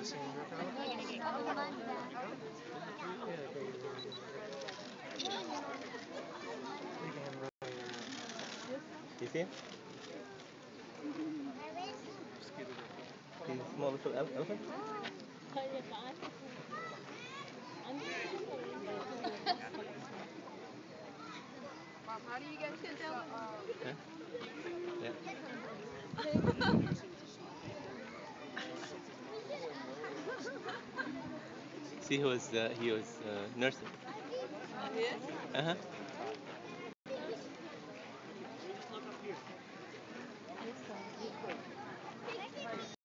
you seen your You see him? The small little elephant? Mom, how do you get to the, Huh? Yeah. See, he was nursing. This? Uh-huh.